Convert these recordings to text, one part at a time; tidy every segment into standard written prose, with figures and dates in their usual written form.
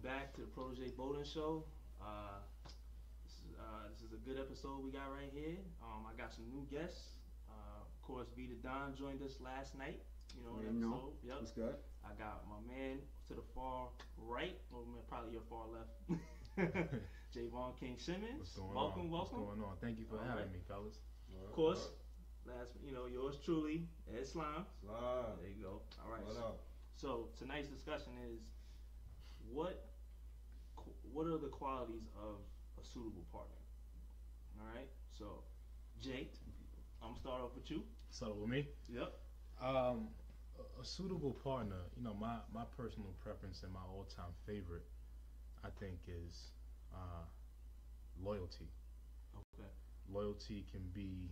Welcome back to the Protege Bowden Show. This is a good episode we got right here. I got some new guests. Of course, Be the Don joined us last night. You know, episode. Yep. That's good. I got my man to the far right, or probably your far left, Javon King Simmons. What's going welcome, on? welcome. What's going on? Thank you for having me, fellas. Of course, yours truly, Ed Slime. There you go. All right. What up? So tonight's discussion is what are the qualities of a suitable partner? All right. So, Jake, I'm gonna start off with you. So with me, Yep. a suitable partner. You know, my personal preference and my all-time favorite, I think, is loyalty. Okay. Loyalty can be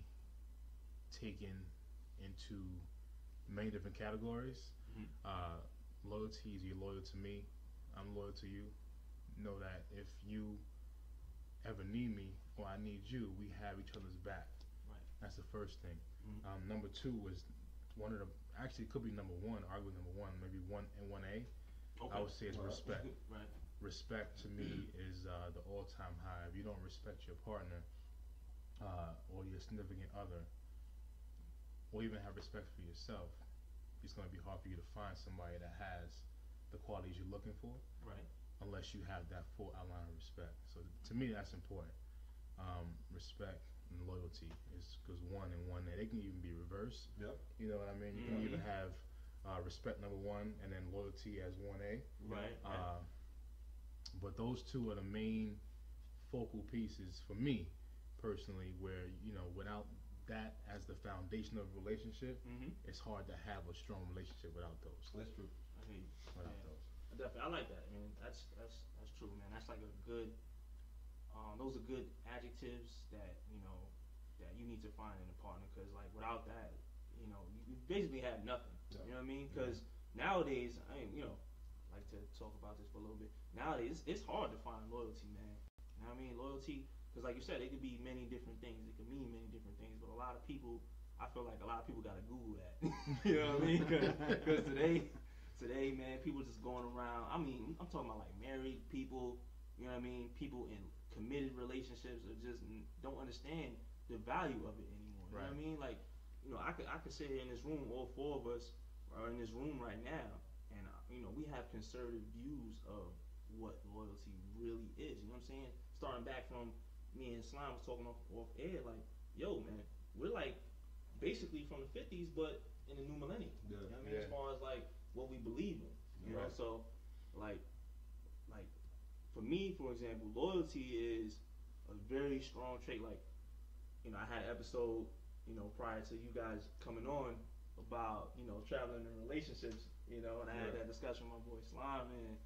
taken into many different categories. Mm-hmm. Loyalty is you're loyal to me, I'm loyal to you. Know that if you ever need me or I need you, we have each other's back. Right. That's the first thing. Mm-hmm. Number two is actually it could be number one, arguably number one, maybe 1 and 1A. Okay. I would say it's respect. Right. Respect to me is the all-time high. If you don't respect your partner or your significant other, or even have respect for yourself, it's going to be hard for you to find somebody that has the qualities you're looking for, Right. unless you have that full outline of respect. So to me, that's important. Respect and loyalty is because 1 and 1A, they can even be reversed. Yep. You know what I mean? You can even have respect number 1 and then loyalty as 1A. Right. But those two are the main focal pieces for me personally, where, you know, without that as the foundation of a relationship, Mm-hmm. it's hard to have a strong relationship without those. That's true. I hear you. Without Yeah. those. Definitely, I like that. I mean, that's true, man. That's like a good. Those are good adjectives that you need to find in a partner, because like without that, you basically have nothing. Yeah. You know what I mean? Because nowadays, like to talk about this for a little bit. Nowadays, it's hard to find loyalty, man. You know what I mean? Loyalty, because like you said, it could be many different things. It could mean many different things. But I feel like a lot of people got to Google that. You know what I mean? Because today, man, people just going around. I mean, I'm talking about like married people. You know what I mean? People in committed relationships are just don't understand the value of it anymore. You know what I Right. mean? Like, I could sit here in this room, all four of us are in this room right now, and we have conservative views of what loyalty really is. You know what I'm saying? Starting back from me and Slime was talking off air, like, yo, man, we're like basically from the 50s, but in the new millennium. Yeah. You know what I mean? Yeah. As far as like what we believe in. You know, Right. so like for me, for example, loyalty is a very strong trait. Like, I had an episode, prior to you guys coming on about, traveling in relationships, and I had that discussion with my boy Slime, and,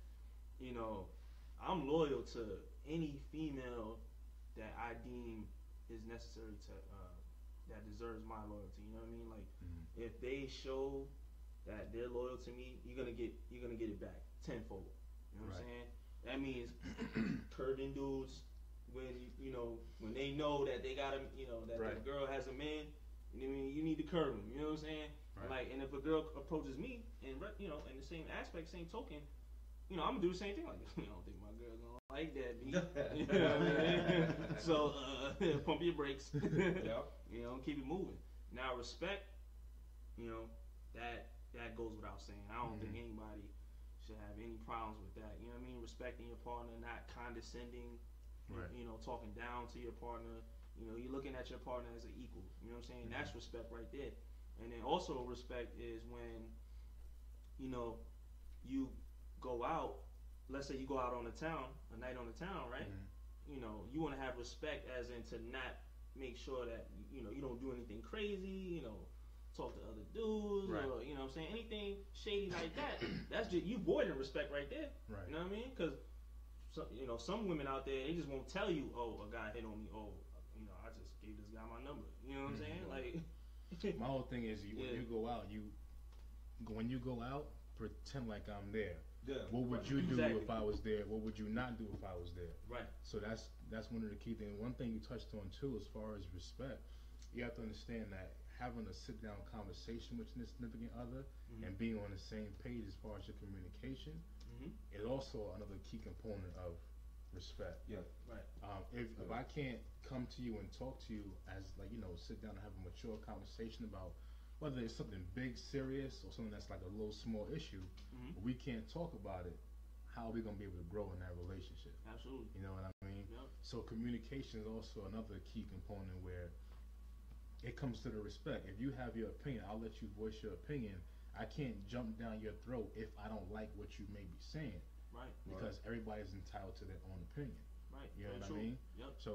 I'm loyal to any female that I deem is necessary to, that deserves my loyalty. You know what I mean? Like, if they show that they're loyal to me, you're gonna get it back tenfold. You know what I'm Right. saying? That means curving dudes when when they know that they got that Right. the girl has a man. You know what I mean? You need to curve them. You know what I'm saying? Right. Like, and if a girl approaches me and in the same aspect, same token, I'm gonna do the same thing. Like, I don't think my girl's gonna like that beat. You know what I mean? So pump your brakes. Yep. Keep it moving. Now respect, that goes without saying. I don't think anybody should have any problems with that. You know what I mean? Respecting your partner, not condescending, Right. talking down to your partner. You're looking at your partner as an equal. You know what I'm saying? That's respect right there. And then also respect is when, you go out, let's say you go out on a night on the town, right? You want to have respect as in to not make sure that, you don't do anything crazy, talk to other dudes, Right. or, what I'm saying, anything shady like that. That's just, you voiding respect right there. Right. You know what I mean? Because, some women out there, they just won't tell you, oh, a guy hit on me, I just gave this guy my number. You know what I'm saying? Like, My whole thing is when Yeah. you go out, pretend like I'm there. Yeah. What would you do Exactly. if I was there? What would you not do if I was there? right. So that's one of the key things. One thing you touched on too, as far as respect, you have to understand that having a sit down conversation with your significant other and being on the same page as far as your communication is also another key component of respect. Yeah. Right. If I can't come to you and talk to you as like, you know, sit down and have a mature conversation about whether it's something big, serious, or something that's like a little small issue, but we can't talk about it, how are we gonna be able to grow in that relationship? Absolutely. You know what I mean? Yep. So communication is also another key component where it comes to the respect. If you have your opinion, I'll let you voice your opinion. I can't jump down your throat if I don't like what you may be saying. Right. Because everybody's entitled to their own opinion. Right. You know Very what true. I mean? Yep. So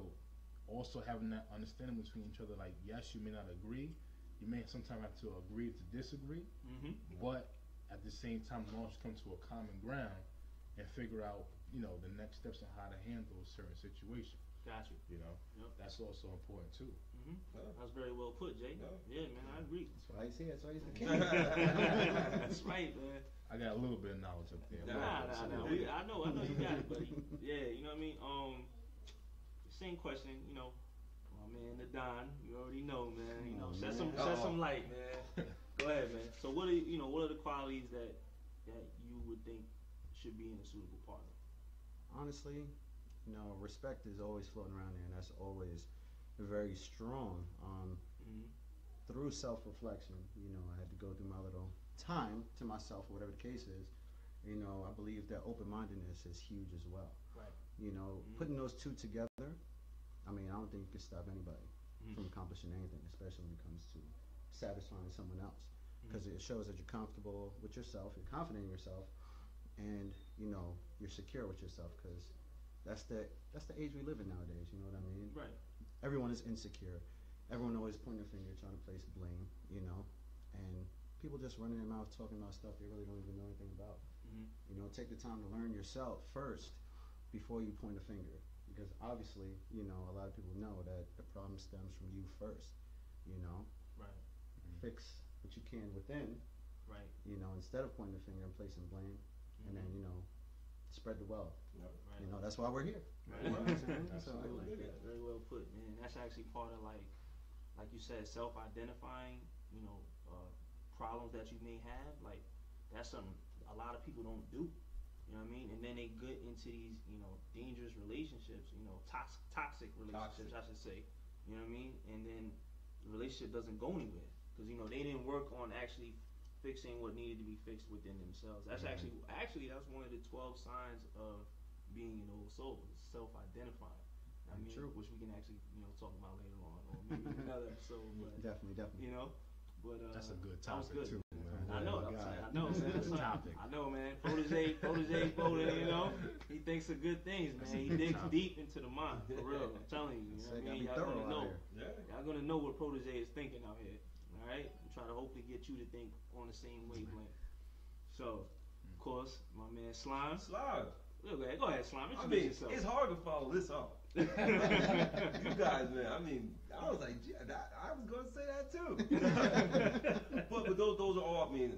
also having that understanding between each other, like, yes, you may not agree. You may sometimes have to agree to disagree. But at the same time, as long as you come to a common ground and figure out, you know, the next steps on how to handle a certain situation. Got you. You know? Yep. That's also important too. That's very well put, Jay. Yeah, man, I agree. That's why he's here. That's why he's the king. That's right, man. I got a little bit of knowledge up there. Nah. I know you got it, buddy. Yeah, you know what I mean? Same question, you know. My man, the Don, you already know, man. You know, shed some light, man. Go ahead, man. So what are the qualities that you would think should be in a suitable partner? Honestly, you know, respect is always floating around there, and that's always very strong. Through self-reflection, you know, I had to go through my little time to myself, whatever the case is. You know, I believe that open-mindedness is huge as well. Right. You know, putting those two together, I mean, I don't think you can stop anybody from accomplishing anything, especially when it comes to satisfying someone else. Because it shows that you're comfortable with yourself, you're confident in yourself, and, you know, you're secure with yourself, because that's the age we live in nowadays, you know what I mean? Right. Everyone is insecure. Everyone always pointing a finger, trying to place blame, you know? And people just running their mouth talking about stuff they really don't even know anything about. You know, take the time to learn yourself first before you point a finger. Because obviously, you know, a lot of people know that the problem stems from you first, you know? Right. Fix what you can within, Right. you know, instead of pointing the finger and placing blame, and then, you know, spread the wealth. Right. You know, that's why we're here. Right. You know what I'm saying? So, Very well put, man. That's actually part of like you said, self-identifying. You know, problems that you may have. Like that's something a lot of people don't do. You know what I mean? And then they get into these, you know, dangerous relationships. You know, toxic relationships, I should say. You know what I mean? And then the relationship doesn't go anywhere because you know they didn't work on actually fixing what needed to be fixed within themselves. That's actually that's one of the 12 signs of being an old soul, is self-identifying. I mean, True. which we can actually, you know, talk about later on, or maybe in another episode. But definitely. you know, but That's a good that was topic good. too, man. I know, Oh, I know, man. That's Good what- topic. I know, man. Protege, you know, he thinks of good things, man. He digs deep into the mind, for real. I'm telling you, you know what I mean? Y'all thorough gonna know. out here. Y'all gonna know what Protege is thinking out here. All right, I'm trying to hopefully get you to think on the same wavelength. So, of course, my man Slime. Slime. Go ahead, Slime. I Introduce mean, yourself. it's hard to follow this up. You guys, man. I mean, I was like, gee, I was going to say that too. but those are all. I mean,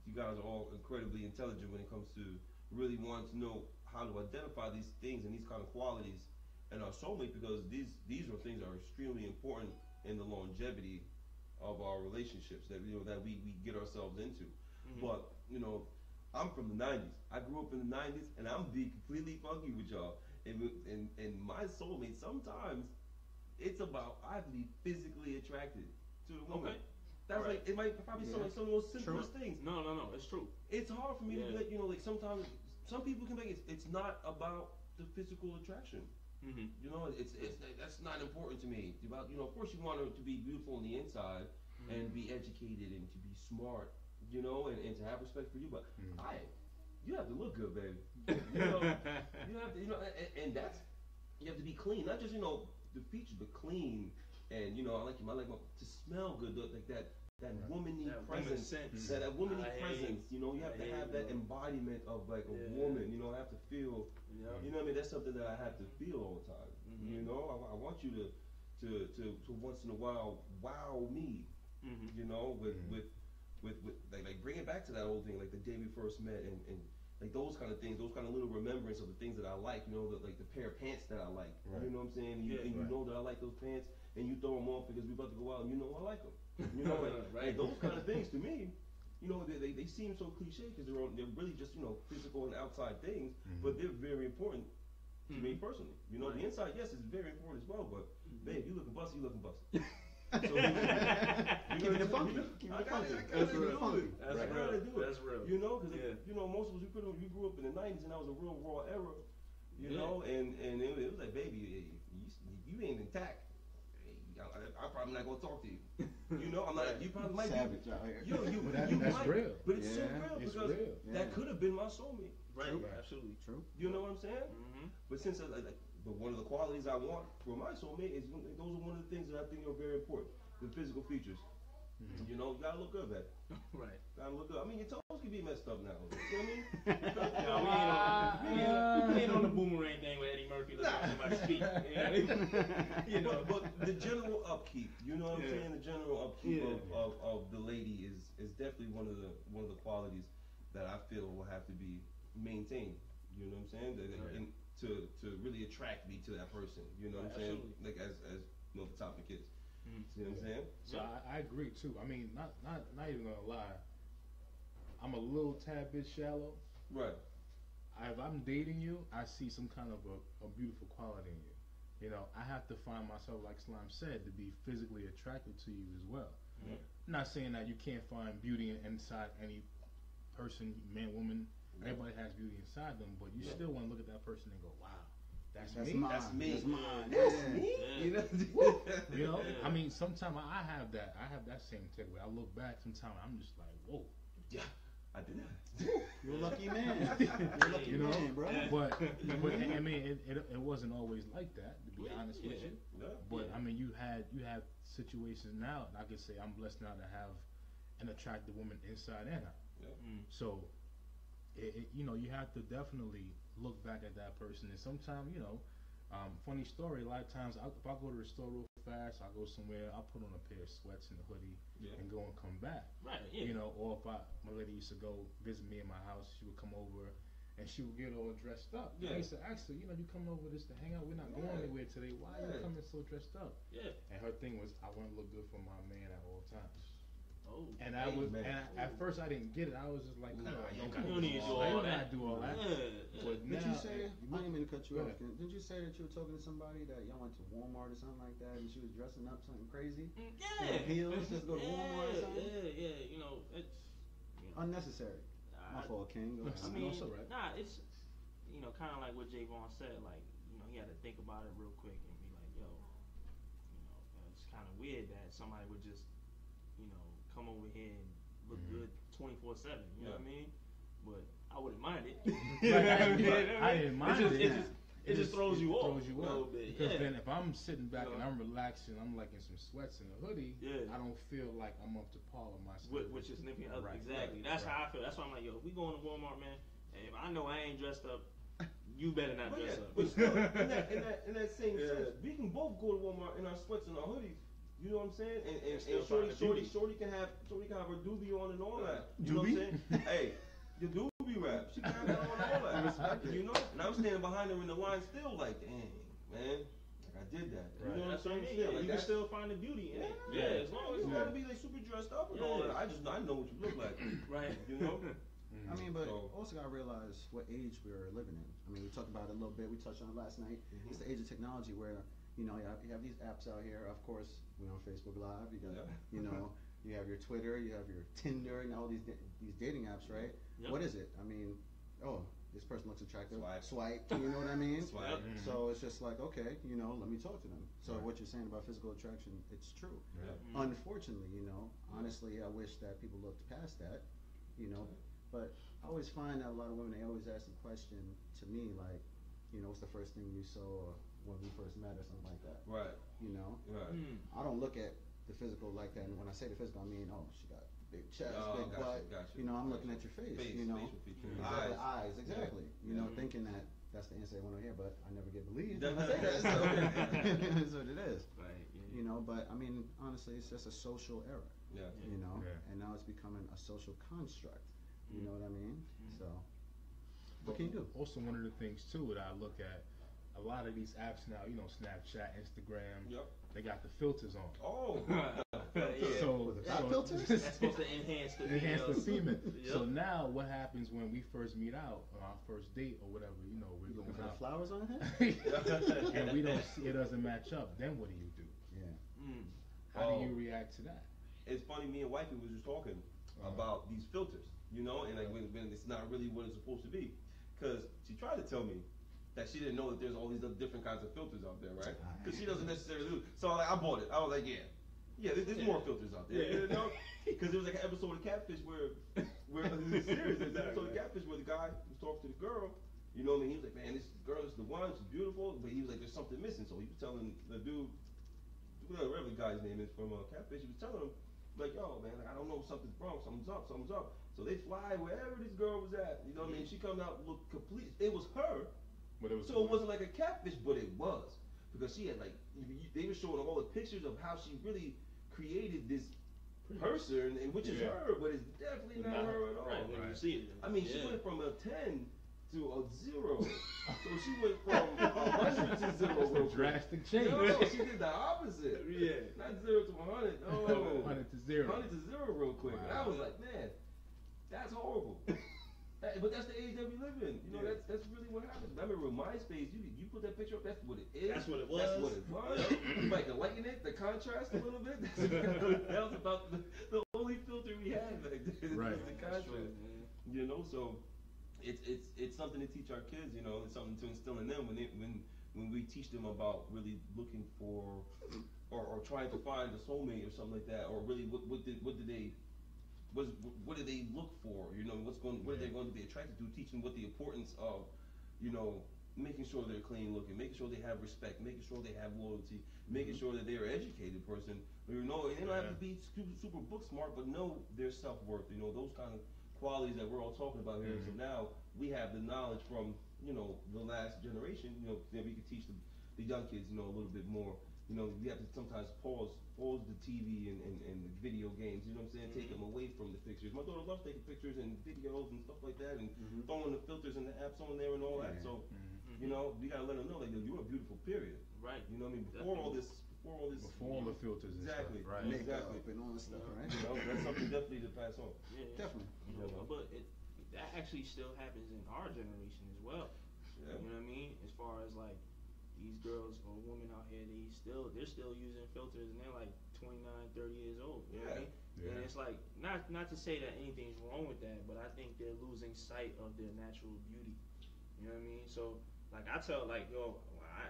you guys are all incredibly intelligent when it comes to really wanting to know how to identify these things and these kind of qualities in our soulmate, because these are things that are extremely important in the longevity of our relationships that that we get ourselves into. But you know, I'm from the 90s. I grew up in the 90s, and I'm be completely funky with y'all. And my soulmate, sometimes it's about I have to be physically attracted to the woman. Okay. That's Right. like it might probably sound like some of those simplest things. No, it's true. It's hard for me to Yeah. be like, you know, like sometimes some people can make it's not about the physical attraction. You know, it's that's not important to me. It's about, you know, of course you want her to be beautiful on the inside and be educated and to be smart, you know, and to have respect for you. But you have to look good, baby. You know, you have to, you know, and that's you have to be clean, not just, you know, the features, but clean. And you know, I like to smell good, like that womanly That woman presence, sense. that womanly I hate presence. You know, you have I to hate have it, that bro. embodiment of like a Yeah. woman. You know, I have to feel. Yeah. You know what I mean? That's something that I have to feel all the time. You know, I want you to once in a while wow me. You know, with like bring it back to that old thing, like the day we first met, and like those kind of things, those kind of little remembrance of the things that I like. You know, like the pair of pants that I like. Right. You know what I'm saying? And you know that I like those pants, and you throw them off because we about to go out, and you know I like them. You know, and, Right. and those kind of things to me, you know, they seem so cliche because they're really just, you know, physical and outside things, but they're very important to me personally. You know, the inside, yes, is very important as well, but babe, you looking busty, you looking busty. So, Keep it funky. Keep I it gotta, funky. I gotta do it. That's I real. gotta do it. That's real. You know, because Yeah. you know, most of us we grew up in the '90s, and that was a real raw era. You Yeah. know, and it was like, baby, you ain't intact. I'm probably not gonna talk to you. You know, I'm like, you probably might Savage be. out here. You But you that's might, real. but it's so Yeah, real it's because real. that Yeah. could have been my soulmate. Right. True. Absolutely. True. You know what I'm saying? Mm-hmm. But since but one of the qualities I want for my soulmate is those are one of the things that I think are very important. The physical features. You know, you gotta look good, man. Right. Gotta look good. I mean, your toes can be messed up now. You know what I mean? No, we ain't on the boomerang thing with Eddie Murphy looking at somebody speak. You know, but the general upkeep, you know what I'm Yeah. saying? The general upkeep Yeah. of the lady is definitely one of the qualities that I feel will have to be maintained. You know what I'm saying? Right. And to really attract me to that person. You know what I'm saying? Absolutely. Like as you know, the topic is. Mhm. See what I'm saying? So I agree too. I mean, not even gonna lie. I'm a little tad bit shallow. Right. If I'm dating you, I see some kind of a beautiful quality in you. You know, I have to find myself, like Slime said, to be physically attracted to you as well. Yeah. I'm not saying that you can't find beauty inside any person, man, woman. Yeah. Everybody has beauty inside them, but you Yeah. still want to look at that person and go, "Wow, that's That's me." mine. That's me. That's mine. That's Yeah. me. Yeah. You know? You know, Yeah. I mean, sometimes I have that. I have that same takeaway. I look back, sometimes I'm just like, "Whoa." Yeah, I did that. You're a lucky man. You're a lucky You know, man, bro. But I mean, it wasn't always like that, to be honest with you. Yeah. But Yeah. I mean, you have situations now, and I could say I'm blessed now to have an attractive woman inside and out. Mm. So, you know, you have to definitely look back at that person. And sometimes, you know, funny story. A lot of times, if I go to the store real fast, I go somewhere, I'll put on a pair of sweats and a hoodie Yeah. and go and come back. Right. Yeah. You know, or if my lady used to go visit me in my house, she would come over and she would get all dressed up. Yeah. I used to ask her, you know, you coming over just to hang out? We're not going Yeah. anywhere today. Why are Yeah. you coming so dressed up? Yeah. And her thing was, I want to look good for my man at all times. Oh. And I was, Amen. and at first I didn't get it. I was just like, Nah, come on, you don't come gotta on, do come all on. You that. gotta do all that. Yeah. But Did now, you say? I didn't mean to cut you Go off. ahead. Didn't you say that you were talking to somebody that y'all went to Walmart or something like that, and she was dressing up something crazy? Yeah. Heels, just go to Walmart or something? Yeah. You know, it's. You know, Unnecessary. My fault, King. Go I ahead. I No, mean, it's all right. nah, it's, you know, kind of like what Javon said. Like, you know, he had to think about it real quick and be like, yo, you know, it's kind of weird that somebody would just, you know, come over here and look good 24/7. You know what I mean? But I wouldn't mind it. I didn't mind it. It just throws you off. Throws you a little off. bit. Because Yeah. then if I'm sitting back You and know? I'm relaxing, I'm like in some sweats and a hoodie, Yeah. I don't feel like I'm up to par with myself. With your significant other. Right. Exactly. That's Right. how I feel. That's why I'm like, yo, if we going to Walmart, man, and if I know I ain't dressed up, you better not But, dress yeah, up. but still, in that same Yeah. sense, we can both go to Walmart in our sweats and our hoodies. You know what I'm saying? And still find the Shorty can have her doobie on and all that. You know Doobie? what I'm saying? Hey, your doobie wrap. She can have that on and all that. You know? And I'm standing behind her in the line still like, dang, man, like I did that. You know what I'm That's what I saying? mean. Still, Yeah, like you can that's- still find the beauty in it. Yeah, As long as you you gotta be like super dressed up and all Yeah. that. I know what you look like. right. You know? I mean, but So- also gotta realize what age we're living in. I mean, we talked about it a little bit. We touched on it last night. Mhm. It's the age of technology where you know you have these apps out here. Of course, we're on Facebook Live. You got Yeah. you know you have your Twitter, you have your Tinder, and all these dating apps, right? Yep. What is it? I mean, oh, this person looks attractive. Swipe. You know what I mean? Swipe. Yep. So it's just like, okay, you know, let me talk to them. So Right. what you're saying about physical attraction, it's true. Yeah. Unfortunately, you know, honestly, I wish that people looked past that, you know. But I always find that a lot of women, they always ask the question to me, like, you know, what's the first thing you saw when we first met or something like that, Right. you know. Right. I don't look at the physical like that, and when I say the physical, I mean, oh, she got big chest, big gotcha, butt. gotcha, You know, I'm gotcha. looking at your face, Face, you know. facial features. Exactly, Eyes. eyes, exactly. You know, Mhm. thinking that that's the answer I want to hear, but I never get believed. That's when I say that, so that's what it is. Right. Yeah. You know, but I mean, honestly, it's just a social error. Yeah. You know, Yeah. and now it's becoming a social construct. You Mm. know what I mean? Mm. So, what can you do? Also, one of the things too that I look at, a lot of these apps now, you know, Snapchat, Instagram, Yep. they got the filters on. Oh. Yeah. So, filters? That's supposed to enhance the enhance the females. female. Yep. So now, what happens when we first meet out on our first date or whatever? You know, we're You looking going for the out, flowers on her head? and we don't see it doesn't match up. Then what do you do? Yeah. How Oh. do you react to that? It's funny, me and wifey was just talking about these filters, you know, and like when it's not really what it's supposed to be. Because she tried to tell me that she didn't know that there's all these other different kinds of filters out there, right? Because she doesn't necessarily do. So like, I bought it. I was like, yeah, there's more filters out there, you know? Because there was like an episode of Catfish where this is serious. There's an episode of Catfish where the guy was talking to the girl. You know what I mean? He was like, man, this girl is the one. She's beautiful, but he was like, there's something missing. So he was telling the dude, whatever the guy's name is from Catfish, he was telling him, like, yo, man, like, I don't know, something's wrong, something's up. So they fly wherever this girl was at. You know what I mean? She comes out, look complete. It was her. But it was So it wasn't like a catfish, but it was. Because she had, like, they were showing all the pictures of how she really created this person, and which is her, but it's definitely not her at all. Right, when you see it. I mean, she went from a 10 to a 0. So she went from 100 to 0 real quick. drastic change. No, she did the opposite. Yeah. Not 0 to 100. No. 100 to 0. 100 to 0 real quick. And I was like, man, that's horrible. But that's the age that we live in. You know, that's really what happens. I remember with MySpace, you put that picture up, that's what it is. That's what it was. That's what it was. You might lighten it, the contrast a little bit. That was about the only filter we had back then. Right. The contrast. You know, so it's something to teach our kids. You know, it's something to instill in them when we teach them about really looking for or trying to find a soulmate or something like that, or really what do they look for? You know, what are they going to be attracted to? Teach them what the importance of, you know, making sure they're clean looking, making sure they have respect, making sure they have loyalty, making sure that they're an educated person. You know, they don't have to be super book smart, but know their self-worth. You know, those kind of qualities that we're all talking about here. So now we have the knowledge from, you know, the last generation. You know, that we can teach the young kids, you know, a little bit more. You know, we have to sometimes pause the TV and the video games, you know what I'm saying? Take them away from the pictures. My daughter loves taking pictures and videos and stuff like that, and throwing the filters and the apps on there and all that. So, you know, we gotta let them know, like, yo, you're a beautiful, period. Right. You know what I mean? Before all this. Before all the filters and Exactly. stuff. Right. Makeup Exactly. and all this stuff, right? You know, that's something definitely to pass on. Yeah. Definitely. You know, but that actually still happens in our generation as well. Yeah. You know what I mean? As far as like these girls or women out here, they're still using filters and they're like 29, 30 years old. You know what I mean? Yeah. And it's like not to say that anything's wrong with that, but I think they're losing sight of their natural beauty. You know what I mean? So like I tell like yo,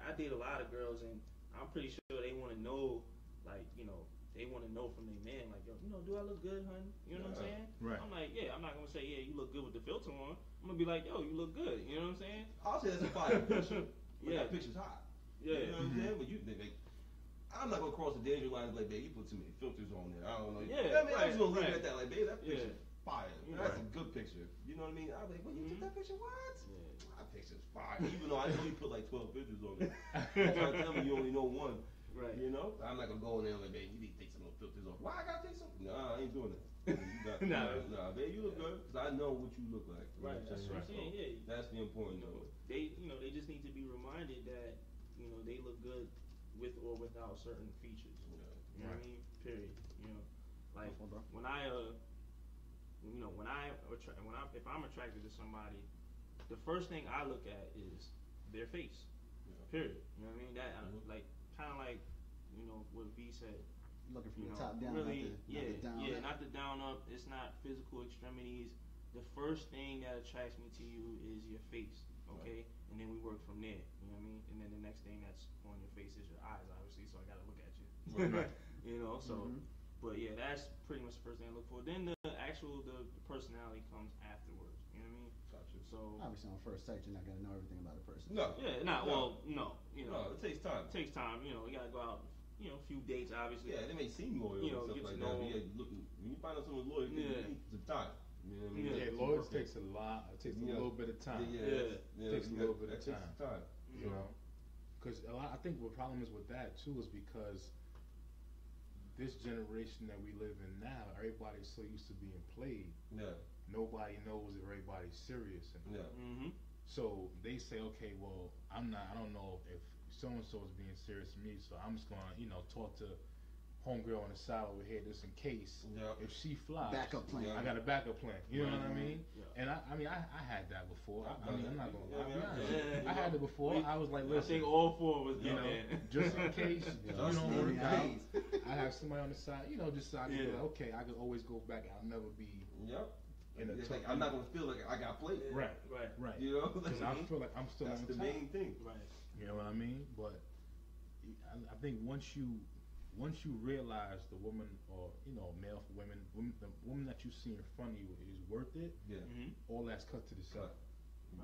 I date a lot of girls and I'm pretty sure they want to know, like, you know, they want to know from their man, like, yo, you know, do I look good, honey? You know what I'm saying? Right. I'm like, yeah, I'm not gonna say, yeah, you look good with the filter on. I'm gonna be like, yo, you look good. You know what I'm saying? I'll say that's a fire picture. But Yeah. that picture's hot. Yeah. You know what I'm saying? But I'm not gonna cross the danger line and be like, babe, you put too many filters on there. I don't know. Yeah, I mean, I'm just gonna leave right. it at that. Like, babe, that Yeah. picture's fire. Yeah. That's a good picture. You know what I mean? I'm like, well, you took that picture? What? Yeah. That picture's fire. Even though I know you put like 12 pictures on it. I'm trying to tell me you only know one. Right. You know? I'm not gonna go in there and like, babe, you need to take some of those filters off. Why I gotta take some? Nah, I ain't doing that. Nah, babe, you look good because I know what you look like. You know Right. That's what I'm saying. Yeah. That's the important You know, though. they just need to be reminded that, you know, they look good with or without certain features. You know what I mean? Period. You know, like Bro. when I you know, if I'm attracted to somebody, the first thing I look at is their face. Period. You know what I mean? That like kind of like, you know, what V said. Looking from You the know, top down, really, not the down up. not the down up. It's not physical extremities. The first thing that attracts me to you is your face, okay? And then we work from there. You know what I mean? And then the next thing that's on your face is your eyes, obviously. So I gotta look at you. Right. You know, so. But yeah, that's pretty much the first thing I look for. Then the personality comes afterwards. You know what I mean? Gotcha. So. Obviously, on first sight, you're not gonna know everything about a person. No. Yeah, no. You know, No, it takes time. it takes time. You know, you gotta go out. You know, a few dates, obviously. Yeah, they may seem loyal You know, and get stuff to like know that. But them. yeah, look, when you find out someone's loyal, Yeah. it needs some time. You know what I mean? Yeah, Yeah, Some lawyers work. takes a lot. It takes a Yeah. little bit of time. Yeah. Takes a you little got- bit of that takes time. You know, because I think what problem is with that too is because this generation that we live in now, everybody's so used to being played. Yeah. Nobody knows if everybody's serious. And Yeah. Mm-hmm. so they say, okay, well, I don't know if so and so is being serious to me, so I'm just gonna, talk to homegirl on the side over here just in case. Yeah. If she flies, Backup plan. I got a backup plan. You know what I mean? Yeah. And I had that before. I mean, I'm not gonna. Yeah, I'll be yeah, honest. yeah. I had it before. I was like, I listen, think all four was you done know, there. just in case you Just don't in work out, case. I have somebody on the side. Just so I can be Yeah. like, okay, I can always go back. I'll never be Yep. in a It's tough. like, I'm not gonna feel like I got played. Right, Right. right. You know, Because I feel like I'm still that's on the top. main thing. Right. You know what I mean? But I think once you realize the woman, or male for women, the woman that you see in front of you is worth it, Yeah. Mm-hmm. all that's cut to the side.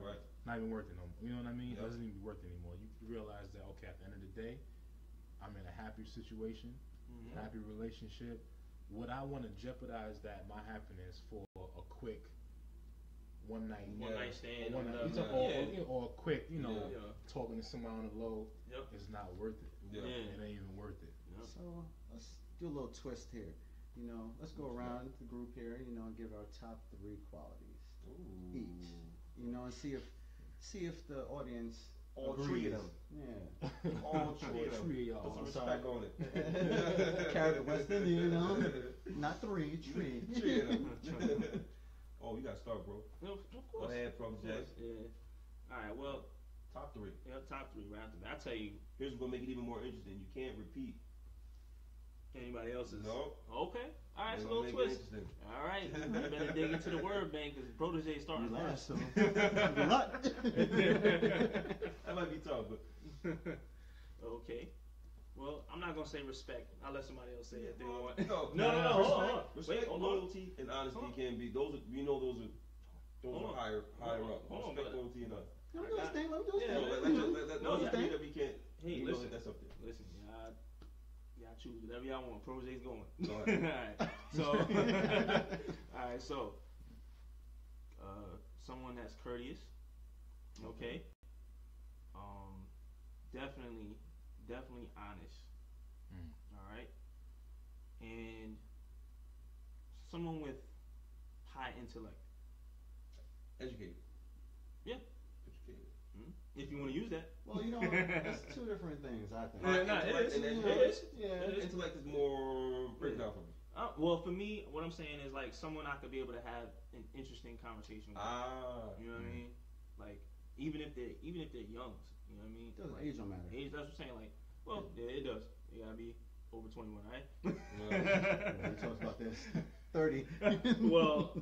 Right. Not even worth it no more. You know what I mean? Yep. It doesn't even be worth it anymore. You realize that, okay, at the end of the day, I'm in a happy situation, Mm-hmm. happy relationship. Would I want to jeopardize my happiness for a quick one night? One night stand. Or, Yeah. or a quick, Yeah. talking to somebody on the low. Yep. It's not worth it. Yeah. Yeah. It ain't even worth it. Yep. So let's do a little twist here. Let's go around the group here, and give our top 3 qualities Ooh. each. And see if the audience All agrees. 3 of them. Yeah. All 3 of them. Three of y'all. Put some I'm respect sorry. on it. Carry the West Indian, Not 3, 3. 3 of them. Oh, you gotta start, bro. No, of Go course. ahead, Pro Of J. course. Yeah. All right. Well, Top 3. top 3 right after that. I tell you, Here's what's gonna make it even more interesting. You can't repeat. anybody else's. No. Okay. All right. It's So gonna little make it twist. interesting. All right. You better dig into the word bank because Protege starting You last, first. so good luck. That might be tough, but Okay. Well, I'm not gonna say respect. I'll let somebody else say it. If they no, want. no, No, hold on. Respect, Wait, hold on. loyalty, and honesty Hold on. can be those. Those are Hold on. higher up. Hold on, Respect, brother. loyalty, and honesty. Let me do this thing. Let me do this Yeah, thing. No, Those yeah. are three that we can't. Hey, you know listen. that that's up there. Listen, y'all choose whatever y'all want. Protege's going. Go ahead. Alright. So alright, so someone that's courteous. Okay. Definitely honest. Alright. And someone with high intellect. Educated. Yeah. Educated. If you want to use that. Well, that's 2 different things, I think. Intellect and It education. is. Yeah. It is. Intellect is more breakdown for me. Well, for me, what I'm saying is like someone I could be able to have an interesting conversation with. You know what I mean? Like even if they're young, you know what I mean? Doesn't Like, age don't matter. age, that's what I'm saying. Like, well, yeah, it does. You gotta be over 21, right? We talked about this. 30. well,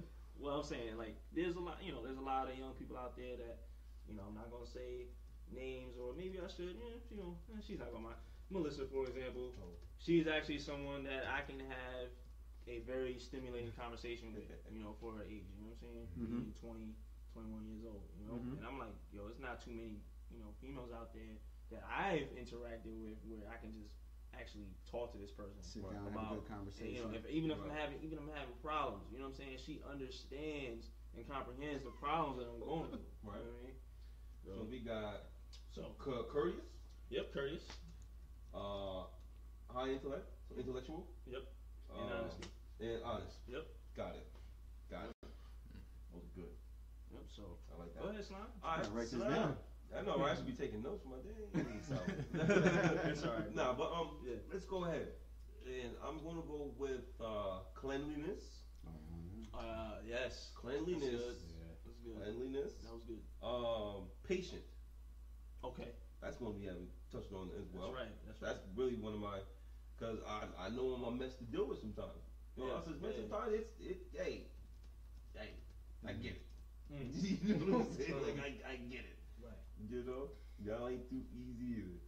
I'm saying like there's a lot of young people out there that I'm not gonna say names, or maybe I should. She's not gonna mind. Melissa, for example, she's actually someone that I can have a very stimulating conversation with, for her age. You know what I'm saying? Mhm. Being 20, 21 years old. Mhm. And I'm like, yo, it's not too many, females out there that I've interacted with where I can just actually talk to this person Sit down and have a about, good conversation. even if Right. I'm having problems, you know what I'm saying? She understands and comprehends the problems that I'm going through. Right. You know what I mean? So we got So, courteous, courteous. high intellect, so intellectual. Yep. And honesty. And honest. Yep. Got it. Those are good. Yep. So, I like go that. ahead, Slime. All right, Write this Slime. down. I know, right? I should be taking notes for my day. So. It's all right. Nah, but Yeah. let's go ahead. And I'm gonna go with cleanliness. Yes. Cleanliness. That's good. Cleanliness. That was good. Patient. Okay. That's one we haven't touched on as well. That's right. That's right. That's really one of my, because I know I'm a mess to deal with sometimes. You know, Yeah, I said, man, yeah. sometimes hey, I get it. Mhm. You know what I'm saying? Like, I get it. Right. You know? Y'all ain't too easy either.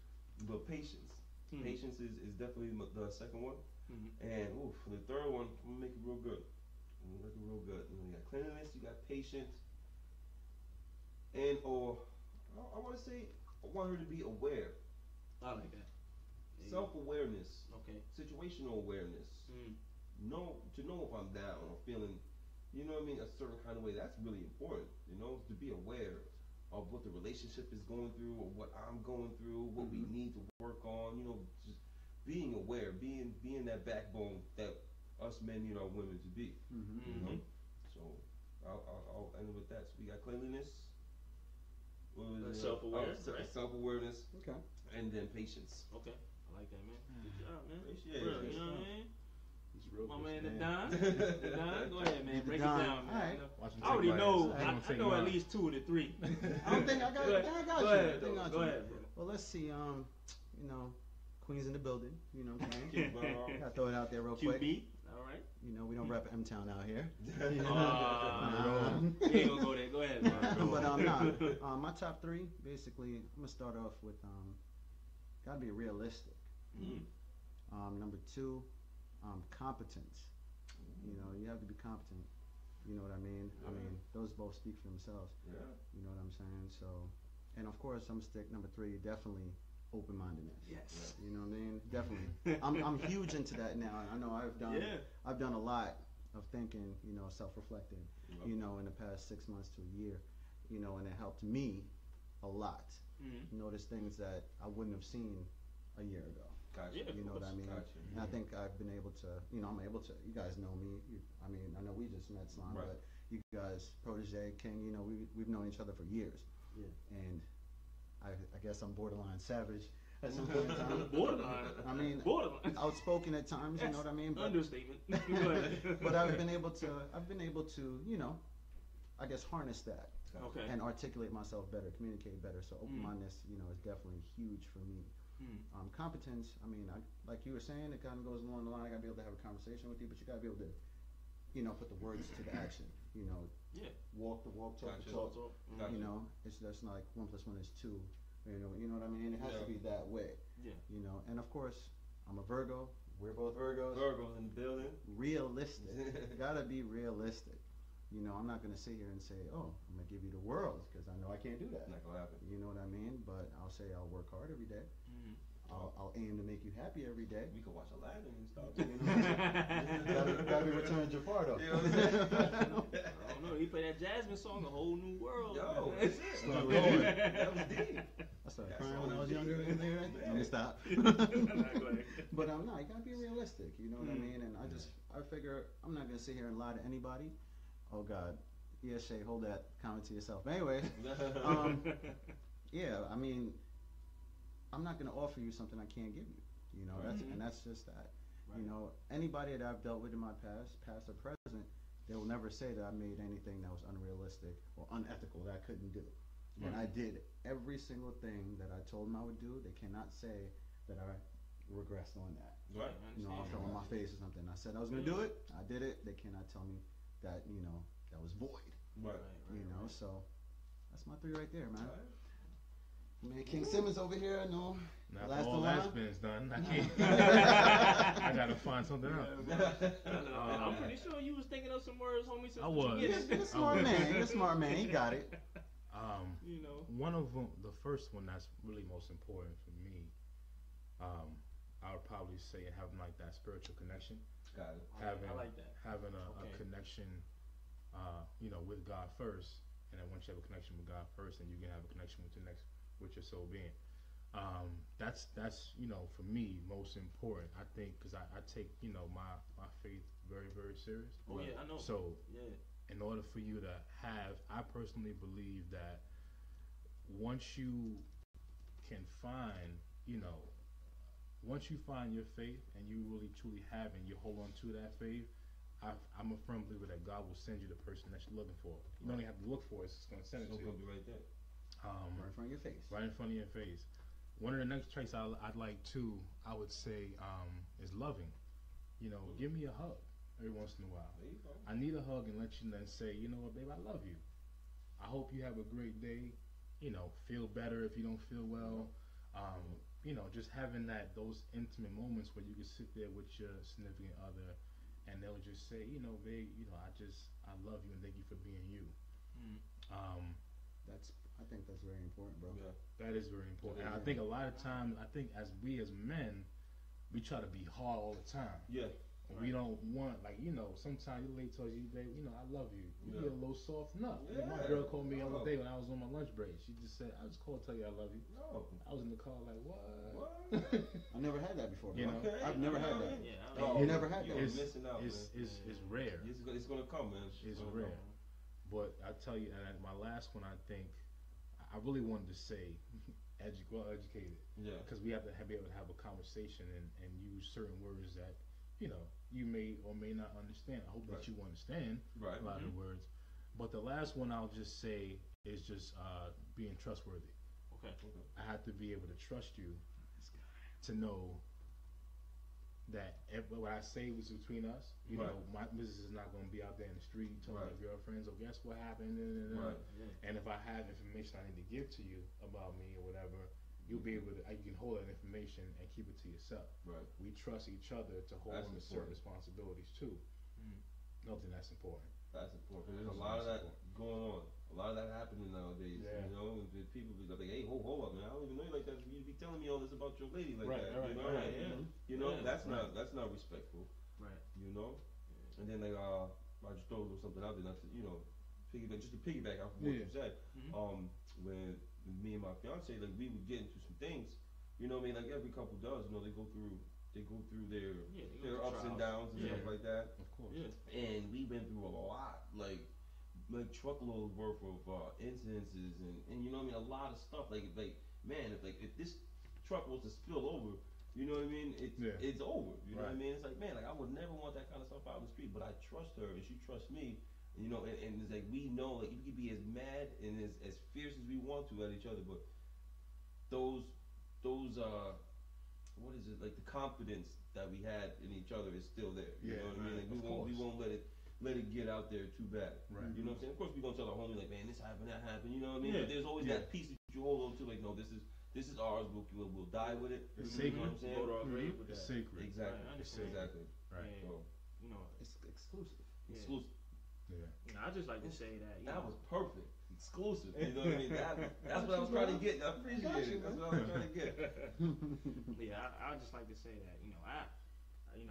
But patience. Mhm. Patience is definitely the second one. Mhm. And for the third one, I'm gonna make it real good. You got cleanliness, you got patience, and I want to say I want her to be aware, I like that. Yeah. self-awareness, Okay. situational awareness. Mm. To know if I'm down or feeling, you know what I mean, a certain kind of way. That's really important. To be aware of what the relationship is going through or what I'm going through, what we need to work on. Just being aware, being that backbone that us men need our women to be. Mm-hmm. You know? So I'll end it with that. So we got cleanliness, Self-aware, right? self-awareness, Okay. and then patience. Okay, I like that, man. Good job, man. Appreciate Real, it. you know what I mean? He's real My good, man, the man. Don. The Don, go ahead, man. The Break Don. it down, man. Alright. Watch him I already take my know. ass. He gonna I take know at mine. least 2 of the 3. I don't think I got. Go I ahead. got Go you. ahead, I think I though. got Go you. ahead, bro. Well, let's see. You know, Queens in the building. You know what I'm saying? Keep it going. Gotta throw it out there real quick. QB. All right. You know, we don't rep M-Town out here. You ain't gonna go there. Go ahead, man. But I'm not. My top 3, basically, I'm gonna start off with gotta be realistic. Number 2, competence. You know, you have to be competent. You know what I mean? Yeah. I mean, those both speak for themselves. Yeah. You know what I'm saying? So, and of course, I'm gonna stick number 3, definitely open-mindedness. Yes. You know what I mean? Definitely. I'm huge into that now. I know Yeah. I've done a lot of thinking, you know, self-reflecting, Yeah. you know, in the past 6 months to a year, you know, and it helped me a lot. Notice things that I wouldn't have seen a year ago. Gotcha. Yeah. You know what I mean? Gotcha. And I think I've been able to, you know, I'm able to, you guys know me. I mean, I know we just met, Slime, Right. but you guys, Protege, King, you know, we've known each other for years. Yeah. And I guess I'm borderline savage at some point in time. Borderline. I mean, Borderline. outspoken at times, you know what I mean? But, Understatement. Go ahead. but I've been able to, you know, I guess harness that Okay. and articulate myself better, communicate better. So open-mindedness, you know, is definitely huge for me. Competence, I mean, like you were saying, it kind of goes along the line. I gotta be able to have a conversation with you, but you gotta be able to, you know, put the words to the action. You know, Yeah. walk the walk, talk Gotcha. the talk. So, Gotcha. You know, it's just like 1 + 1 is 2. You know what I mean? It has to Yeah. be that way. Yeah. You know, and of course, I'm a Virgo. We're both Virgos. Virgo in the building. Realistic. Gotta be realistic. You know, I'm not gonna sit here and say, "Oh, I'm gonna give you the world," because I know I can't do that. Not gonna happen. You know what I mean? But I'll say I'll work hard every day. I'll aim to make you happy every day. We could watch Aladdin and stuff. You know, gotta be Return to Jafar though. You know what I'm saying? I don't know. He played that Jasmine song, A Whole New World. Yo, man. that's it. Start That was going. That was deep. I started That's crying all when I was it younger. is. Let me stop. Go ahead. But I'm not. You gotta be realistic. You know what I mean? And I figure I'm not gonna sit here and lie to anybody. Oh God. Yeah, Shay, hold that comment to yourself. But anyway, yeah, I mean, I'm not gonna offer you something I can't give you. You know, that's just that. Right. You know, anybody that I've dealt with in my past or present, they will never say that I made anything that was unrealistic or unethical that I couldn't do. And I did every single thing that I told them I would do. They cannot say that I regressed on that. Right. You know, I fell on my face or something. I said I was gonna do it. I did it. They cannot tell me that, you know, that was void. Right. You know, so that's my 3 right there, man. Right. Man, King Simmons over here, I know. Now Last all one? that spin's done. I can't. I gotta find something else. I'm pretty sure you was thinking of some words, homie. since I the was. beginning. You're a smart man. You're a smart man. He got it. You know. One of them, the first one that's really most important for me, I would probably say having like that spiritual connection, Got it. having I like that. having a Okay. connection, you know, with God first, and then once you have a connection with God first, then you can have a connection with your soul being. That's you know, for me most important. I think because I take, you know, my faith very, very serious. Oh yeah, I know. So Yeah. in order for you to have, I personally believe that once you can find, you know, once you find your faith and you really truly have it and you hold on to that faith, I'm a firm believer that God will send you the person that you're looking for. You don't even have to look for it, it's just going to send it So to gonna you. be right there. Right in front of your face. Right in front of your face. One of the next traits I'd like to, I would say, is loving. You know, give me a hug every once in a while. There you go. I need a hug and let you then say, you know what, babe, I love you. I hope you have a great day. You know, feel better if you don't feel well. You know, just having those intimate moments where you can sit there with your significant other and they'll just say, you know, babe, you know, I love you and thank you for being you. I think that's very important, bro. Yeah. That is very important. And I Yeah. think a lot of times, as men, we try to be hard all the time. Yeah. And we don't want, like, you know, sometimes your lady tells you, babe, you know, I love you. You Yeah. get a little soft. No. Yeah. My girl called me the No. other day when I was on my lunch break. She just said, I just called to tell you I love you. No. I was in the car like, what? What? I never had that before, bro. You know? Okay. I've never had that. Yeah. I Oh, don't You never had you're that. missing out, it's, man. it's rare. It's gonna come, man. It's rare. But I tell you, and my last one, I think, I really wanted to say well educated, Yeah. because we have to be able to have a conversation and use certain words that you may or may not understand. I hope Right. that you understand Right. a lot of the words. But the last one I'll just say is just being trustworthy. Okay. I have to be able to trust you to know that what I say was between us. Right. My business is not going to be out there in the street telling Right. my girlfriends, "Oh, guess what happened?" Right. Yeah. And if I have information I need to give to you about me or whatever, you'll be able to. You can hold that information and keep it to yourself. Right. We trust each other to hold That's on to certain important. responsibilities too. I think that's important. That's important. 'Cause there's a That's lot of that important. going on. A lot of that happening nowadays. Yeah. You know, and people be like, "Hey, hold up, man! I don't even know you like that. You be telling me all this about your lady like Right, that." right, you know, right, like, yeah. you know, Yeah. that's not respectful. Right. You know, and then like I just throw a little something out there, not to, piggyback, just to piggyback off of what Yeah. you said. Mhm. When me and my fiance, like, we would get into some things. You know what I mean? Like every couple does. They go through their Yeah. they go their through ups and trials. downs and Yeah. stuff like that. Of course. Yeah. And we went through a lot, like truckload worth of incidences and you know what I mean, a lot of stuff. Like man, if this truck was to spill over, you know what I mean, it's over. You know what I Right. mean? It's like, man, like I would never want that kind of stuff out in the street, but I trust her and she trusts me. And it's like we know, like, we could be as mad and as fierce as we want to at each other, but those what is it, like, the confidence that we had in each other is still there. You Yeah, know what I mean? Like, of we course. won't let it get out there too bad. Right. You know what I'm saying? Of course we're gonna tell our homie, like, man, this happened, that happened, you know what I mean? Yeah. But there's always Yeah. that piece that you hold on to, like, no, this is ours, we'll die with it. It's You know what I'm sacred. saying? Go to our grave with It's that. sacred. Exactly. Right, I understand. Exactly. Right. Yeah. So It's exclusive. Yeah. exclusive. Yeah. I just like to say that. That was perfect. Exclusive. You know what I mean? That's what I was trying to get. I appreciate it. That's what I was trying to get. Yeah, I just like to say that.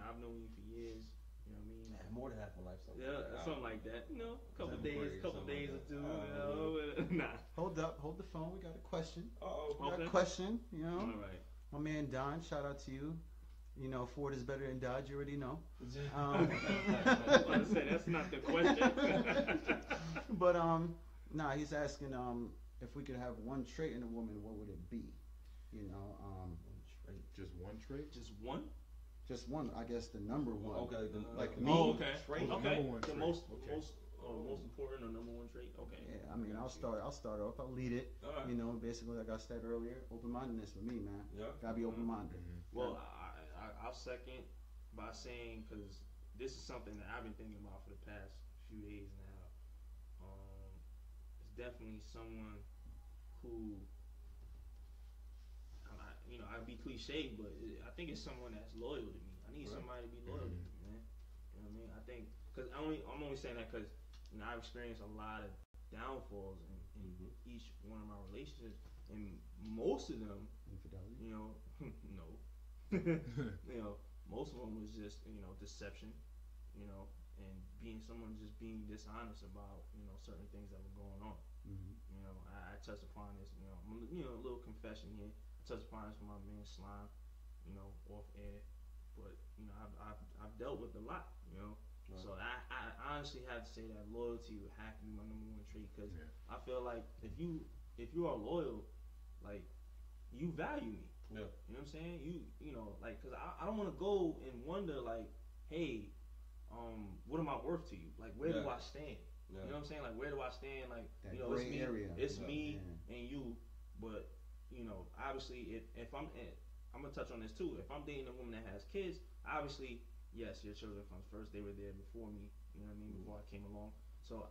I've known you for years. You know what I mean? Man, more than half my life. Yeah, something like that. Couple Seventh days, grade, couple something days like or two. that. Nah. Hold the phone. We got a question. Uh-oh. We got Okay. a question. All right. My man Don, shout out to you. Ford is better than Dodge. You already know. I was about to say that's not the question. But he's asking if we could have one trait in a woman, what would it be? Just one trait. Just one. Just one. I guess the number one. Okay. Like me. me. Oh, okay. Trait. Okay. Number one The trait. most Okay. most important or number one trait. Okay. Yeah, I mean, I'll start off. I'll lead it. All right. Basically, like I said earlier, open-mindedness with me, man. Yeah. Gotta be open-minded. Well, I'll second by saying, because this is something that I've been thinking about for the past few days now. It's definitely someone who, I'd be cliche, but I think it's someone that's loyal to me. I need Right. somebody to be loyal to me, man. You know what I mean? I think, because I'm only saying that because I've experienced a lot of downfalls in each one of my relationships, and most of them, Infidelity. no. Most of them was just, deception, and someone just being dishonest about, certain things that were going on. I touched upon this, a little confession here. I touched upon this with my man Slime, off air, but, I've dealt with a lot, Right. So I honestly have to say that loyalty would have to be my number one trait, because Yeah. I feel like if you are loyal, like, you value me. Yeah. You know what I'm saying? Because I don't want to go and wonder, like, hey, what am I worth to you? Like, where do Yeah. I stand? Yeah. You know what I'm saying? Like, where do I stand? Like, That it's gray me, area. it's Yeah. me Yeah. and you. But obviously, if I'm gonna touch on this too. If I'm dating a woman that has kids, obviously, yes, your children comes first. They were there before me. You know what I mean? Before I came along. So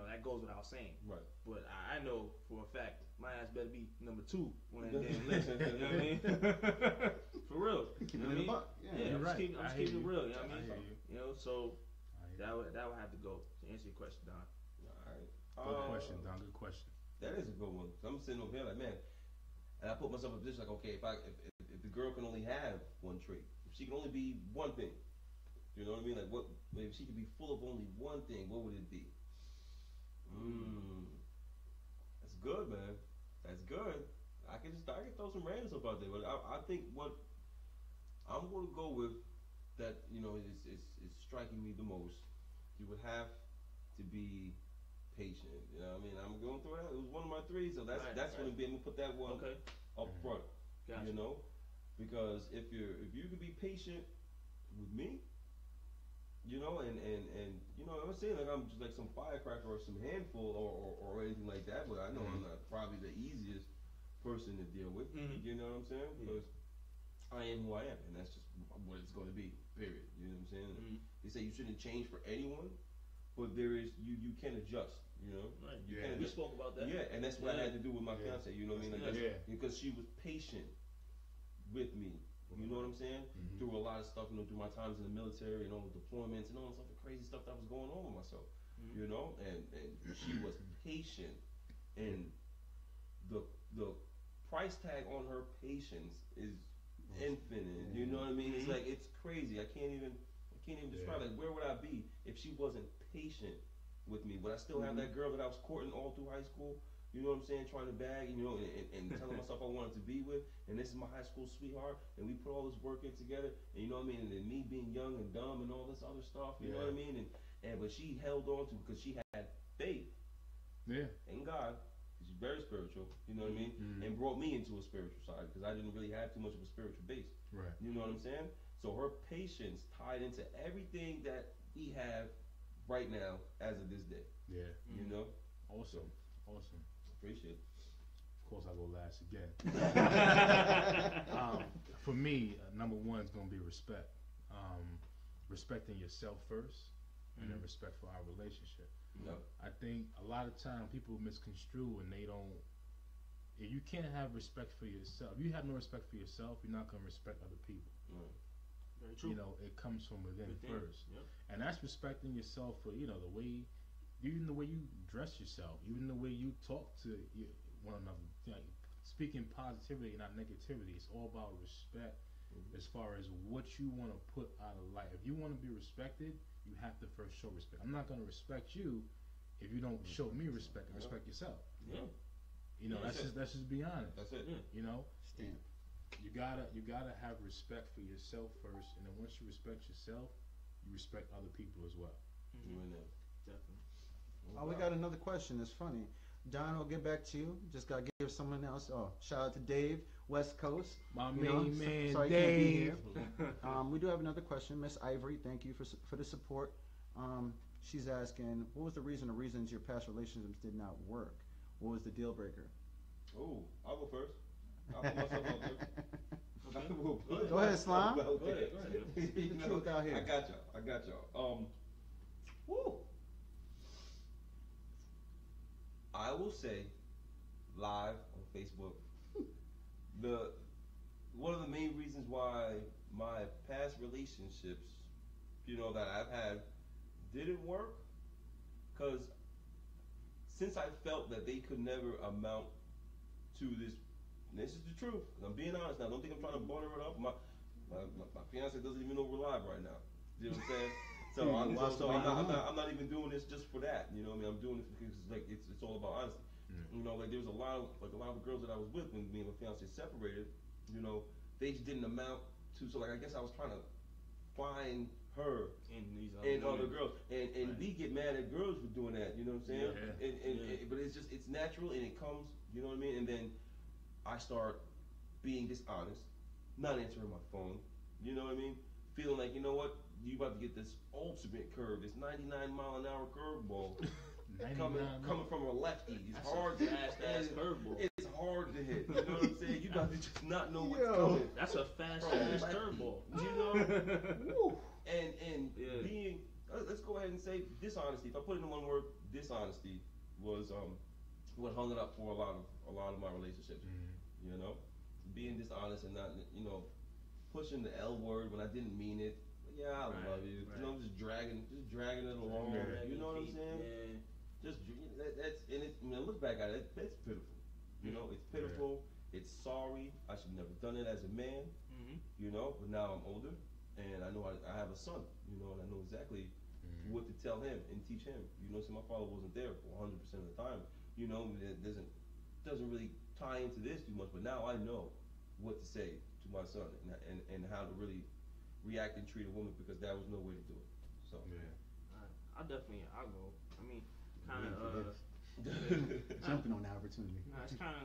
that goes without saying. Right. But I know for a fact my ass better be number 2 when I damn listen. You know what I mean? For real. Keep You it know in what I the mean? buck. Yeah, Yeah. You're I'm right. just I hear keeping it you. real. You know what I I mean? hear you. So I hear that would have to go to answer your question, Don. All right. Good question, Don. Good question. That is a good one. 'Cause I'm sitting over here like, man, and I put myself in a position like, okay, if the girl can only have one trait, if she can only be one thing, you know what I mean? Like, if she could be full of only one thing, what would it be? That's good, man. That's good. I can throw some random stuff out there, but I think what I'm going to go with that, is striking me the most. You would have to be patient. You know what I mean? I'm going through that. It was one of my three, so that's Right. going to be. I'm gonna put that one Okay. up front. Gotcha. You know, because if you could be patient with me, you know, and you know, I'm not saying like I'm just like some firecracker or some handful or anything like that, but I know I'm not probably the easiest person to deal with. Mhm. You know what I'm saying? Yeah. Because I am who I am, and that's just what it's going to be. Period. You know what I'm saying? Mhm. They say you shouldn't change for anyone, but there is you can adjust. You know? Right. You Yeah. can We adjust. spoke about that. Yeah, and that's what I Yeah. had to do with my Yeah. fiance. You know what I mean? Like Yeah. that's, Yeah. because she was patient with me. You know what I'm saying? Mhm. Through a lot of stuff, you know, through my times in the military and all the deployments and all the stuff, the crazy stuff that was going on with myself. Mhm. You know, and she was patient, and the price tag on her patience is infinite. You know what I mean? It's Mhm. like it's crazy. I can't even describe. Yeah. Like, where would I be if she wasn't patient with me? Would I still have that girl that I was courting all through high school? You know what I'm saying? Trying to bag, you know, and telling myself I wanted to be with, and this is my high school sweetheart, and we put all this work in together, and you know what I mean? And then me being young and dumb and all this other stuff, you know what I mean? And but she held on to because she had faith Yeah. in God. She's very spiritual, you know what I mean? Mhm. And brought me into a spiritual side because I didn't really have too much of a spiritual base. Right. You know what I'm saying? So her patience tied into everything that we have right now as of this day. Yeah. You know? Awesome. Awesome. Appreciate it. Of course, I go last again. For me, number one is gonna be respect. Respecting yourself first, and then respect for our relationship. No. I think a lot of time people misconstrue and they don't. If you can't have respect for yourself, if you have no respect for yourself, you're not gonna respect other people. Right. Very true. You know, it comes from within first, Yep. and that's respecting yourself for the way, even the way you dress yourself, even the way you talk to one another. You know, speaking positivity, not negativity. It's all about respect. As far as what you want to put out of life. If you want to be respected, you have to first show respect. I'm not going to respect you if you don't show me respect and respect yourself. Yeah. You know, Yeah, let's just be honest. That's it. Yeah. You know, Stamp. you gotta have respect for yourself first, and then once you respect yourself, you respect other people as well. You in there. Definitely. Oh, we got another question. It's funny. Don, I'll get back to you. Just got to give someone else. Oh, shout out to Dave, West Coast. My You know, main man, sorry he can't be Dave. here. We do have another question. Miss Ivory, thank you for the support. She's asking, what was the reasons your past relationships did not work? What was the deal breaker? Oh, I'll go first. I'll put myself out there. Go ahead, Slime. Okay. Go ahead. Speak the You know, truth out here. I got y'all. Woo. I will say, live on Facebook, one of the main reasons why my past relationships, you know, that I've had, didn't work, because since I felt that they could never amount to this is the truth. I'm being honest now. Don't think I'm trying to butter it up. My fiance doesn't even know we're live right now. You know what I'm saying? So, I'm not even doing this just for that. You know what I mean? I'm doing this because it's all about honesty. You know, like there was a lot of the girls that I was with when me and my fiance separated. You know, they just didn't amount to. So like I guess I was trying to find her And these and other women. girls, and Right. we get mad at girls for doing that. You know what I'm saying? Yeah. But it's natural and it comes. You know what I mean? And then I start being dishonest, not answering my phone. You know what I mean? Feeling like, you know what, you about to get this ultimate curve, this 99-mile-an-hour curveball coming from a lefty. It's That's hard a to fast-ass curveball. It's hard to hit. You know what I'm saying? You about to just not know what's Yo. coming. That's a fast Bro, ass like- curveball. You know? Woo. And Yeah. being, let's go ahead and say dishonesty. If I put it in one word, dishonesty was what hung it up for a lot of my relationships. You know, being dishonest and not, you know, pushing the L word when I didn't mean it. Yeah, I Right, love you. right. You know, just dragging it along. Yeah. You know what I'm saying? Yeah. Just that's and it. When I look back at it, it's pitiful. You know, it's pitiful. It's sorry. I should never done it as a man. Mm-hmm. You know, but now I'm older and I know I have a son. You know, and I know exactly what to tell him and teach him. You know, so my father wasn't there for 100% of the time. You know, it doesn't really tie into this too much. But now I know what to say to my son and how to really react and treat a woman because there was no way to do it. So Yeah. I'll go. I mean, kind of jumping on the opportunity. No, it's kind of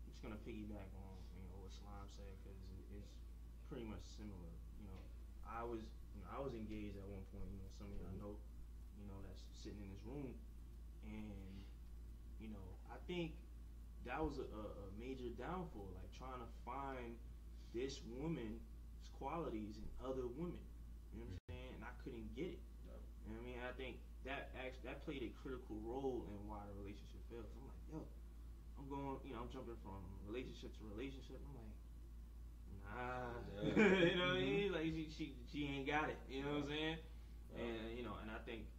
just gonna piggyback on what Slime said because it's pretty much similar. I was I was engaged at one point. Some of y'all know that's sitting in this room, and I think that was a major downfall. Like trying to find this woman's qualities in other women. You know what I'm saying? And I couldn't get it. No. You know what I mean? I think that played a critical role in why the relationship failed. I'm like, yo, I'm going, I'm jumping from relationship to relationship. I'm like, nah, you know what I mean? Like she ain't got it. You know what I'm saying? And and I think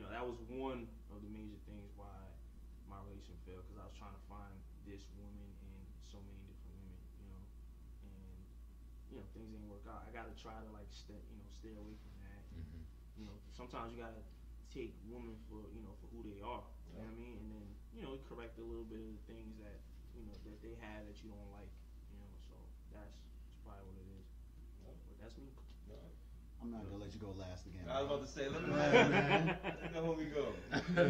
that was one of the major things why my relationship failed because I was trying to find this woman in so many different women. And things didn't work out. I gotta try to like stay away from that. Sometimes you gotta take women for for who they are. You know what I mean? And then correct a little bit of the things that that they have that you don't like. So that's probably what it is. But that's me. I'm not gonna let you go last again. I was about to say, let me man. let me go. Y'all can go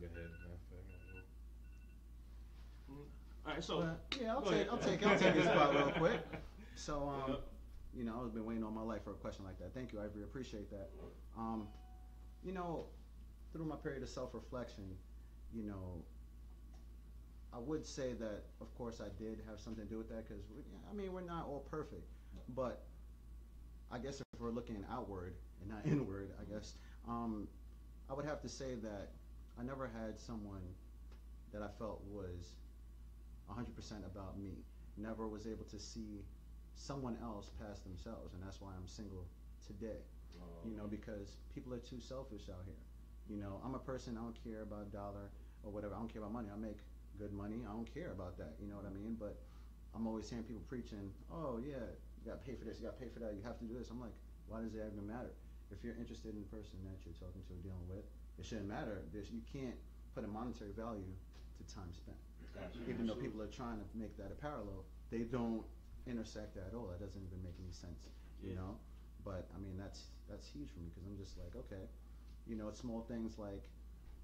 ahead. All right, so yeah, I'll take this spot real quick. So I've been waiting all my life for a question like that. Thank you, Ivory. Appreciate that. Through my period of self-reflection, I would say that, of course, I did have something to do with that because, we're not all perfect. But I guess if we're looking outward and not inward, I guess, I would have to say that I never had someone that I felt was 100% about me. Never was able to see someone else past themselves, and that's why I'm single today. Because people are too selfish out here. I'm a person, I don't care about a dollar or whatever. I don't care about money. I make good money. I don't care about that. You know what I mean? But I'm always hearing people preaching, oh yeah, you gotta pay for this, you gotta pay for that, you have to do this. I'm like, why does it even matter? If you're interested in the person that you're talking to or dealing with, it shouldn't matter. You can't put a monetary value to time spent. Gotcha. Even though people are trying to make that a parallel, they don't intersect at all. That doesn't even make any sense, But that's huge for me because I'm just like, okay, it's small things like,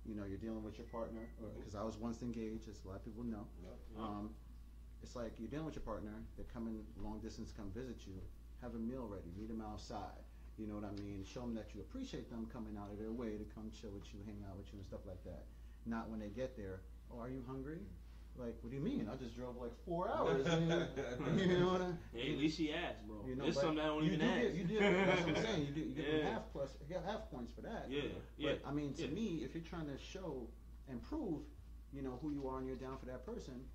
you're dealing with your partner, because I was once engaged, as a lot of people know. It's like you're dealing with your partner, they're coming long distance to come visit you, have a meal ready, meet them outside. You know what I mean? Show them that you appreciate them coming out of their way to come chill with you, hang out with you and stuff like that. Not when they get there, oh, are you hungry? Like, what do you mean? I just drove like 4 hours. You know what I mean? Hey, at least she asked, bro. There's but something I don't even ask. You did. That's what I'm saying. You get them half points for that. Yeah. But to me, if you're trying to show and prove, who you are and you're down for that person,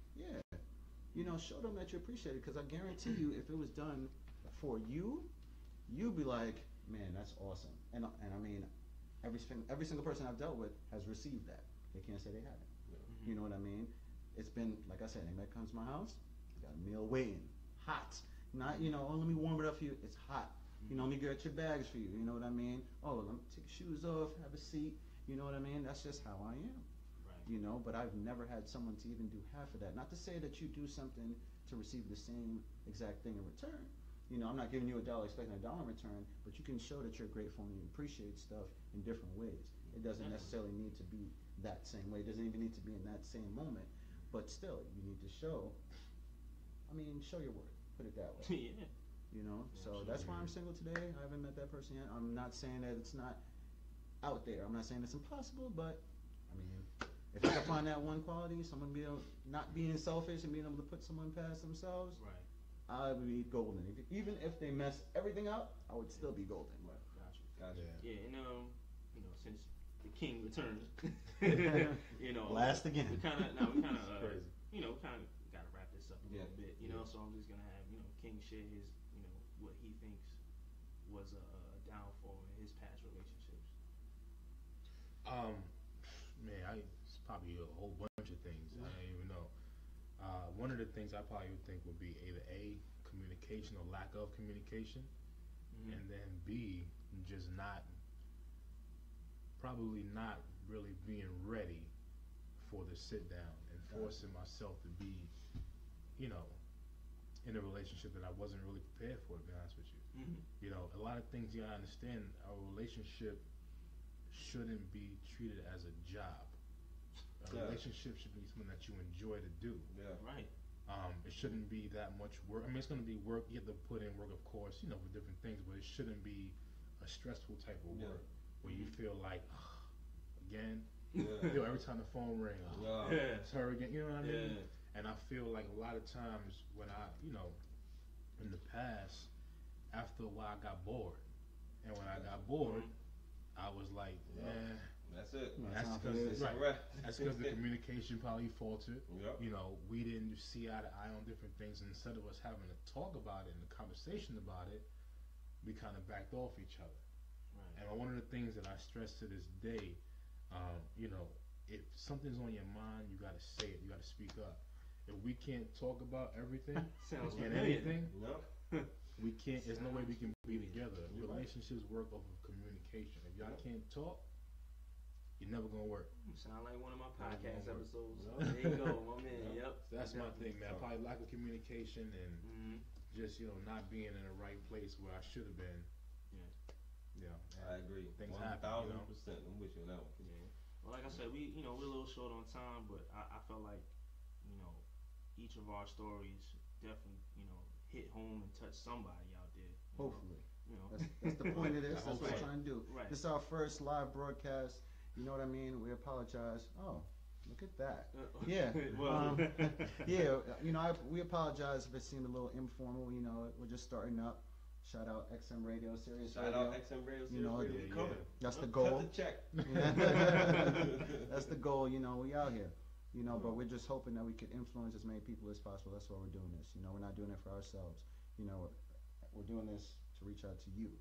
show them that you appreciate it. Because I guarantee you, if it was done for you, you'd be like, man, that's awesome. And every single person I've dealt with has received that. They can't say they haven't. You know what I mean? It's been, like I said, anybody comes to my house, got a meal waiting, hot. Not, oh, let me warm it up for you. It's hot. Let me get your bags for you. You know what I mean? Oh, let me take your shoes off, have a seat. You know what I mean? That's just how I am. Right. But I've never had someone to even do half of that. Not to say that you do something to receive the same exact thing in return. I'm not giving you $1 expecting $1 in return, but you can show that you're grateful and you appreciate stuff in different ways. It doesn't necessarily need to be that same way. It doesn't even need to be in that same moment. But still, you need to show your worth. Put it that way. Yeah. So that's why I'm single today. I haven't met that person yet. I'm not saying that it's not out there. I'm not saying it's impossible, but if I can find that one quality, someone not being selfish and being able to put someone past themselves, Right. I would be golden. Even if they mess everything up, I would still be golden. Right. Gotcha. Yeah, and since the king returned, Last again. we kind of Crazy. got to wrap this up a little bit, So I'm just gonna have King share his what he thinks was a downfall in his past relationships. It's probably a whole bunch of things. I don't even know. One of the things I probably would think would be either A, communication or lack of communication, and then B, just probably not really being ready for the sit down and forcing myself to be, in a relationship that I wasn't really prepared for, to be honest with you. A lot of things you gotta understand, our relationship shouldn't be treated as a job. A relationship should be something that you enjoy to do. Yeah. Right. It shouldn't be that much work. I mean, it's going to be work. You have to put in work, of course, you know, for different things, but it shouldn't be a stressful type of work where you feel like, again, yo, every time the phone rings, it's her again. You know what I mean? And I feel like a lot of times when I, you know, in the past, after a while I got bored. And when I got bored, I was like, that's it. That's because the communication probably faltered. You know, we didn't see eye to eye on different things. And instead of us having to talk about it and a conversation about it, we kind of backed off each other. Right. And one of the things that I stress to this day, you know, if something's on your mind, you got to say it. You got to speak up. If we can't talk about everything and anything, we can't. There's no way we can be together. Relationships work off of communication. If y'all can't talk, you're never gonna work. Sound like one of my podcast episodes. There you go, my man. Yep. So that's my thing, man. Probably lack of communication and just, you know, not being in the right place where I should have been. Yeah. I agree. Things happen. 1,000%. I'm with you on that one. Yeah. Well, like I said, we're a little short on time, but I felt like, you know, each of our stories definitely, you know, hit home and touch somebody out there. Hopefully. You know. That's the point of this. That's what we're Right. trying to do. Right. This is our first live broadcast. You know what I mean? We apologize. Oh, look at that. Yeah. Well, Yeah, you know, we apologize if it seemed a little informal. You know, we're just starting up. Shout out XM Radio, Sirius Shout Radio. out XM Radio, You know, Sirius Radio. Coming. That's the Cut goal. the check. That's the goal. You know, we out here. You know, but we're just hoping that we could influence as many people as possible. That's why we're doing this. You know, we're not doing it for ourselves. You know, we're doing this to reach out to you.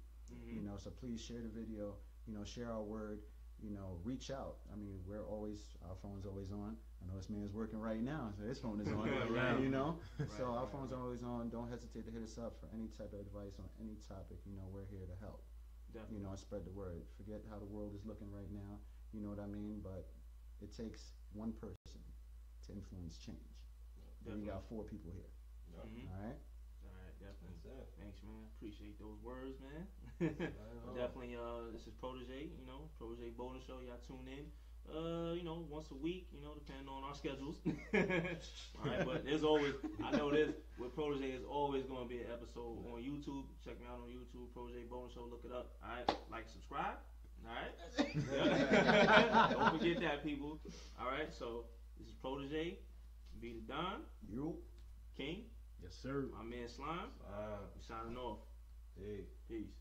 You know, so please share the video. You know, share our word. You know, reach out. I mean, our phone's always on. I know this man's working right now, so his phone is on. Right. You know, so our right, phones are always on. Don't hesitate to hit us up for any type of advice on any topic. You know, we're here to help. definitely. You know, and spread the word. Forget how the world is looking right now. You know what I mean? But it takes one person to influence change. And we got 4 people here. All right. All right, definitely. That's it. Thanks, man. Appreciate those words, man. Right. Definitely. This is Protege. You know, Protege Bowling Show. Y'all tune in. You know, once a week. You know, depending on our schedules. All right, but there's always. I know this with Protege. There's always going to be an episode on YouTube. Check me out on YouTube. Protege Bowling Show. Look it up. All right, like, subscribe. All right. Don't forget that, people. All right. So this is Protege. Be the Don. You. King. Yes, sir. My man Slime. We signing off. Hey. Peace.